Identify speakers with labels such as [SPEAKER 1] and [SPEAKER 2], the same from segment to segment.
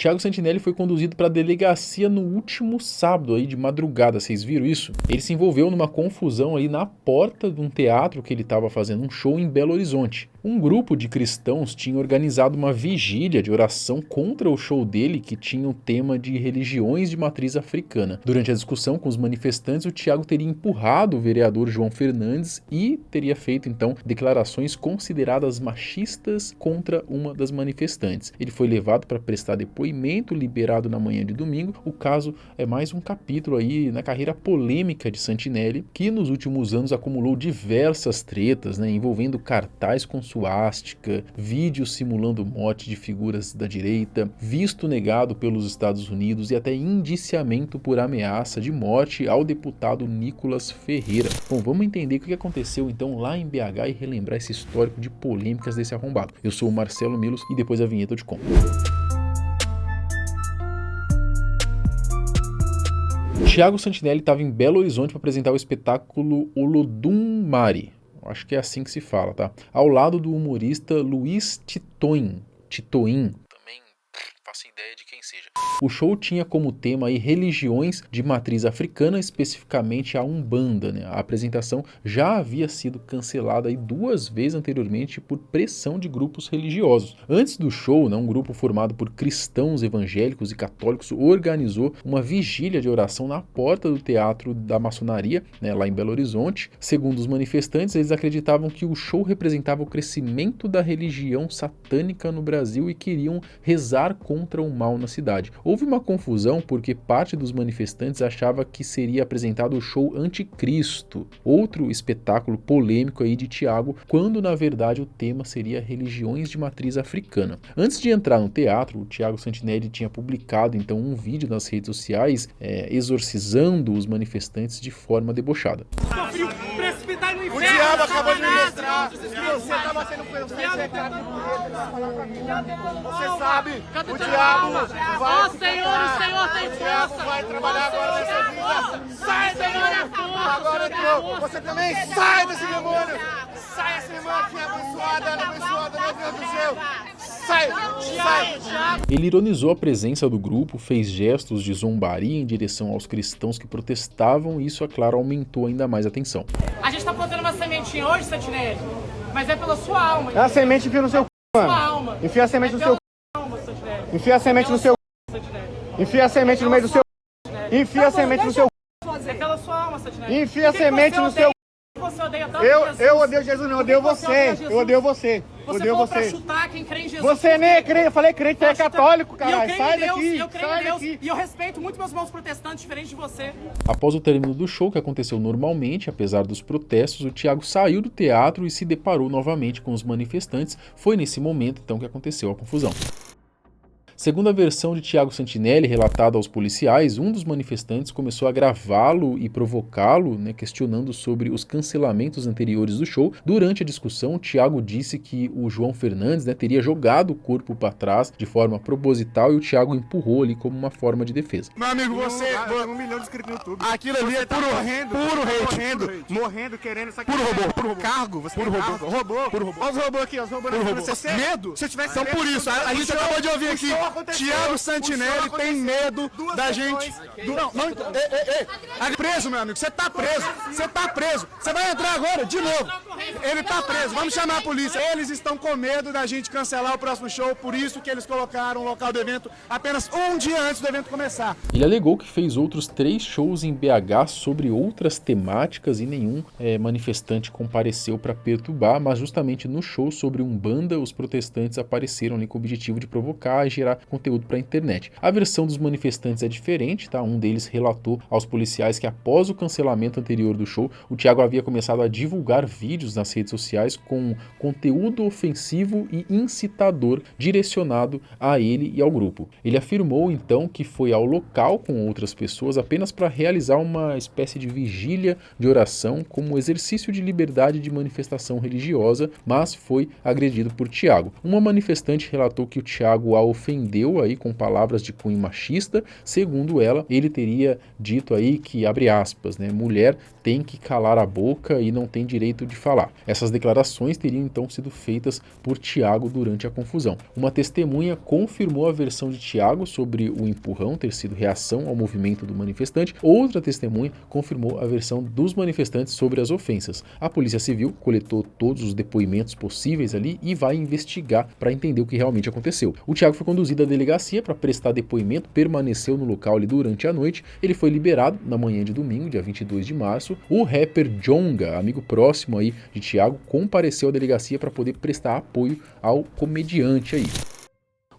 [SPEAKER 1] Thiago Santinelli foi conduzido para a delegacia no último sábado aí de madrugada, vocês viram isso? Ele se envolveu numa confusão aí na porta de um teatro que ele estava fazendo um show em Belo Horizonte. Um grupo de cristãos tinha organizado uma vigília de oração contra o show dele, que tinha o tema de religiões de matriz africana. Durante a discussão com os manifestantes, o Thiago teria empurrado o vereador João Fernandes e teria feito então declarações consideradas machistas contra uma das manifestantes. Ele foi levado para prestar depoimento, liberado na manhã de domingo. O caso é mais um capítulo aí na carreira polêmica de Santinelli, que nos últimos anos acumulou diversas tretas, envolvendo cartaz com suástica, vídeos simulando morte de figuras da direita, visto negado pelos Estados Unidos e até indiciamento por ameaça de morte ao deputado Nicolas Ferreira. Bom, vamos entender o que aconteceu então lá em BH e relembrar esse histórico de polêmicas desse arrombado. Eu sou o Marcelo Milos e depois da vinheta eu te conto. Thiago Santinelli estava em Belo Horizonte para apresentar o espetáculo Olodumare. Acho que é assim que se fala, tá? Ao lado do humorista Luiz Titoin. Também faço ideia de quem seja. O show tinha como tema aí religiões de matriz africana, especificamente a Umbanda, A apresentação já havia sido cancelada aí 2 vezes anteriormente por pressão de grupos religiosos. Antes do show, um grupo formado por cristãos evangélicos e católicos organizou uma vigília de oração na porta do Teatro da Maçonaria, lá em Belo Horizonte. Segundo os manifestantes, eles acreditavam que o show representava o crescimento da religião satânica no Brasil e queriam rezar contra o mal na cidade. Houve uma confusão porque parte dos manifestantes achava que seria apresentado o show Anticristo, outro espetáculo polêmico aí de Thiago, quando na verdade o tema seria religiões de matriz africana. Antes de entrar no teatro, o Thiago Santinelli tinha publicado então um vídeo nas redes sociais exorcizando os manifestantes de forma debochada.
[SPEAKER 2] O diabo acabou de me mostrar. Você estava sendo pecado. Você sabe, o diabo vai.
[SPEAKER 3] Ó Senhor, o Senhor tem força.
[SPEAKER 2] Vai trabalhar agora nessa vida. Sai, demônio. Agora entrou. Você também sai desse demônio. Sai, essa irmã aqui abençoada, ela é abençoada, meu Deus do céu. Sai, sai.
[SPEAKER 1] Ele ironizou a presença do grupo, fez gestos de zombaria em direção aos cristãos que protestavam e isso, é claro, aumentou ainda mais a tensão.
[SPEAKER 3] A gente tá plantando uma sementinha hoje, Santinelli, mas é pela sua alma.
[SPEAKER 2] É a semente enfia no seu c***, mano.
[SPEAKER 3] Alma.
[SPEAKER 2] Enfia a semente no seu c***.
[SPEAKER 3] Alma, Santinelli.
[SPEAKER 2] Enfia a semente no seu c***. Enfia a semente no meio do seu c***. Enfia a semente no seu c***.
[SPEAKER 3] É pela sua alma, Santinelli.
[SPEAKER 2] Enfia a semente no seu c***.
[SPEAKER 3] Você odeia tanto
[SPEAKER 2] eu odeio Jesus, não, eu odeio você. Eu odeio você.
[SPEAKER 3] Você falou pra chutar quem crê em Jesus.
[SPEAKER 2] Você nem é crente, eu falei crente, você é católico, caralho. Sai daqui,
[SPEAKER 3] eu creio em Deus, e eu respeito muito meus irmãos protestantes, diferente de você.
[SPEAKER 1] Após o término do show, que aconteceu normalmente, apesar dos protestos, o Thiago saiu do teatro e se deparou novamente com os manifestantes. Foi nesse momento, então, que aconteceu a confusão. Segundo a versão de Thiago Santinelli, relatada aos policiais, um dos manifestantes começou a gravá-lo e provocá-lo, questionando sobre os cancelamentos anteriores do show. Durante a discussão, Thiago disse que o João Fernandes teria jogado o corpo para trás de forma proposital e o Thiago empurrou ali como uma forma de defesa.
[SPEAKER 2] Meu amigo, você... 1 milhão de inscritos no YouTube. Aquilo ali é puro hate. Morrendo, querendo... Puro robô. Cargo. Puro robô. Olha os robôs aqui, Medo? Se eu tivesse
[SPEAKER 4] então por isso, a gente acabou de ouvir aqui. Thiago Santinelli tem medo da gente. Preso, meu amigo. Você tá preso. Você vai entrar agora, de novo. Ele tá preso. Vamos chamar a polícia. Eles estão com medo da gente cancelar o próximo show. Por isso que eles colocaram o local do evento apenas um dia antes do evento começar.
[SPEAKER 1] Ele alegou que fez outros 3 shows em BH sobre outras temáticas e nenhum manifestante compareceu para perturbar, mas justamente no show sobre Umbanda, os protestantes apareceram ali com o objetivo de provocar e gerar conteúdo para a internet. A versão dos manifestantes é diferente, tá? Um deles relatou aos policiais que após o cancelamento anterior do show, o Thiago havia começado a divulgar vídeos nas redes sociais com conteúdo ofensivo e incitador direcionado a ele e ao grupo. Ele afirmou então que foi ao local com outras pessoas apenas para realizar uma espécie de vigília de oração como exercício de liberdade de manifestação religiosa, mas foi agredido por Thiago. Uma manifestante relatou que o Thiago a ofendeu ofendeu aí com palavras de cunho machista. Segundo ela, ele teria dito aí que, abre aspas, né, mulher tem que calar a boca e não tem direito de falar. Essas declarações teriam então sido feitas por Thiago durante a confusão. Uma testemunha confirmou a versão de Thiago sobre o empurrão ter sido reação ao movimento do manifestante. Outra testemunha confirmou a versão dos manifestantes sobre as ofensas. A Polícia Civil coletou todos os depoimentos possíveis ali e vai investigar para entender o que realmente aconteceu. O Thiago foi conduzido à delegacia para prestar depoimento, permaneceu no local ali durante a noite. Ele foi liberado na manhã de domingo, dia 22 de março. O rapper Djonga, amigo próximo aí de Thiago, compareceu à delegacia para poder prestar apoio ao comediante aí.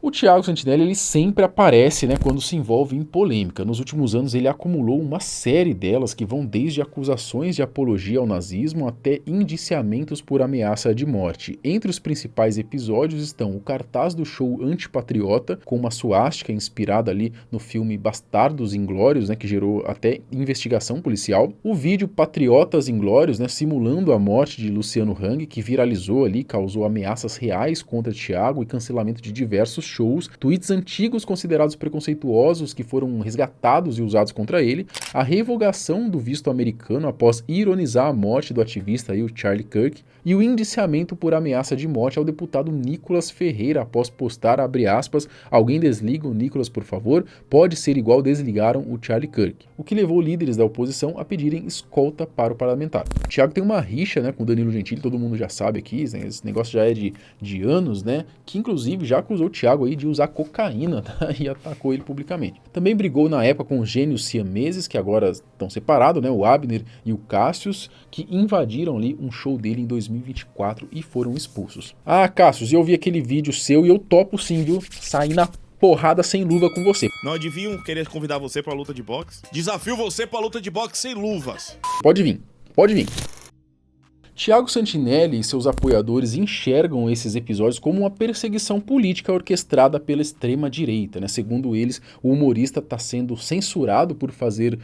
[SPEAKER 1] O Thiago Santinelli, ele sempre aparece, né, quando se envolve em polêmica. Nos últimos anos ele acumulou uma série delas que vão desde acusações de apologia ao nazismo até indiciamentos por ameaça de morte. Entre os principais episódios estão o cartaz do show antipatriota, com uma suástica inspirada ali no filme Bastardos Inglórios, né, que gerou até investigação policial. O vídeo Patriotas Inglórios, né, simulando a morte de Luciano Hang, que viralizou ali, causou ameaças reais contra Thiago e cancelamento de diversos shows, tweets antigos considerados preconceituosos que foram resgatados e usados contra ele, a revogação do visto americano após ironizar a morte do ativista aí, o Charlie Kirk, e o indiciamento por ameaça de morte ao deputado Nicolas Ferreira após postar, abre aspas, alguém desliga o Nicolas por favor, pode ser igual desligaram o Charlie Kirk, o que levou líderes da oposição a pedirem escolta para o parlamentar. O Thiago tem uma rixa, né, com o Danilo Gentili, todo mundo já sabe aqui, esse negócio já é de anos, né, que inclusive já acusou o Thiago aí de usar cocaína, tá? E atacou ele publicamente. Também brigou na época com os gênios siameses, que agora estão separados, né? O Abner e o Cassius, que invadiram ali um show dele em 2024 e foram expulsos. Ah, Cassius, eu vi aquele vídeo seu e eu topo sim, viu? Sair na porrada sem luva com você.
[SPEAKER 5] Não adivinham querer convidar você pra luta de boxe? Desafio você pra luta de boxe sem luvas.
[SPEAKER 1] Pode vir, pode vir. Thiago Santinelli e seus apoiadores enxergam esses episódios como uma perseguição política orquestrada pela extrema-direita, né? Segundo eles, o humorista está sendo censurado por fazer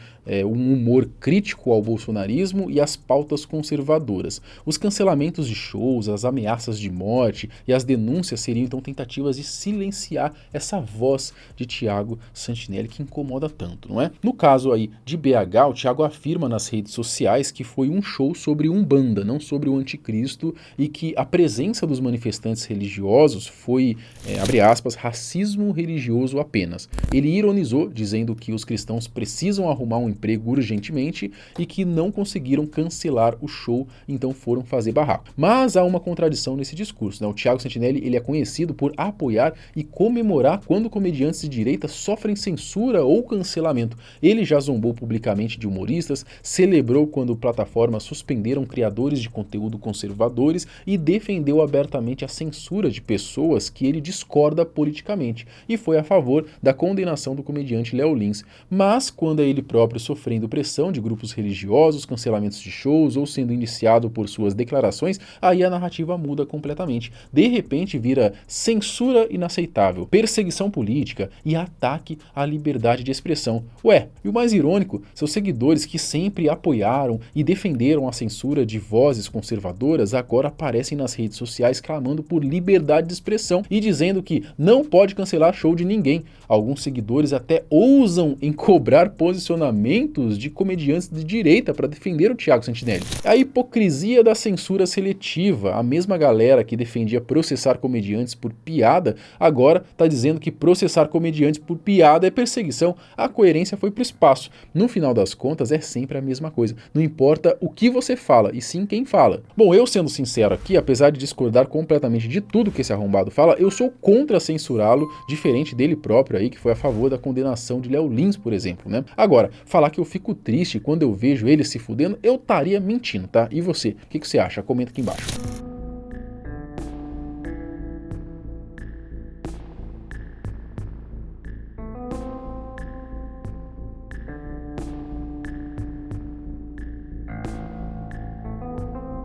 [SPEAKER 1] um humor crítico ao bolsonarismo e às pautas conservadoras. Os cancelamentos de shows, as ameaças de morte e as denúncias seriam então tentativas de silenciar essa voz de Thiago Santinelli que incomoda tanto, não é? No caso aí de BH, o Thiago afirma nas redes sociais que foi um show sobre Umbanda, não sobre o anticristo, e que a presença dos manifestantes religiosos foi, abre aspas, racismo religioso apenas. Ele ironizou, dizendo que os cristãos precisam arrumar um emprego urgentemente e que não conseguiram cancelar o show, então foram fazer barraco. Mas há uma contradição nesse discurso, né? O Thiago Santinelli, ele é conhecido por apoiar e comemorar quando comediantes de direita sofrem censura ou cancelamento. Ele já zombou publicamente de humoristas, celebrou quando plataformas suspenderam criadores de conteúdo conservadores e defendeu abertamente a censura de pessoas que ele discorda politicamente e foi a favor da condenação do comediante Léo Lins. Mas quando é ele próprio sofrendo pressão de grupos religiosos, cancelamentos de shows ou sendo indiciado por suas declarações, aí a narrativa muda completamente. De repente vira censura inaceitável, perseguição política e ataque à liberdade de expressão. Ué, e o mais irônico, seus seguidores que sempre apoiaram e defenderam a censura de vozes conservadoras agora aparecem nas redes sociais clamando por liberdade de expressão e dizendo que não pode cancelar show de ninguém. Alguns seguidores até ousam em cobrar posicionamentos de comediantes de direita para defender o Thiago Santinelli. A hipocrisia da censura seletiva, a mesma galera que defendia processar comediantes por piada, agora está dizendo que processar comediantes por piada é perseguição. A coerência foi pro espaço. No final das contas é sempre a mesma coisa. Não importa o que você fala, e sim quem fala. Bom, eu sendo sincero aqui, apesar de discordar completamente de tudo que esse arrombado fala, eu sou contra censurá-lo, diferente dele próprio aí, que foi a favor da condenação de Léo Lins, por exemplo, né? Agora, falar que eu fico triste quando eu vejo ele se fudendo, eu estaria mentindo, tá? E você? O que você acha? Comenta aqui embaixo.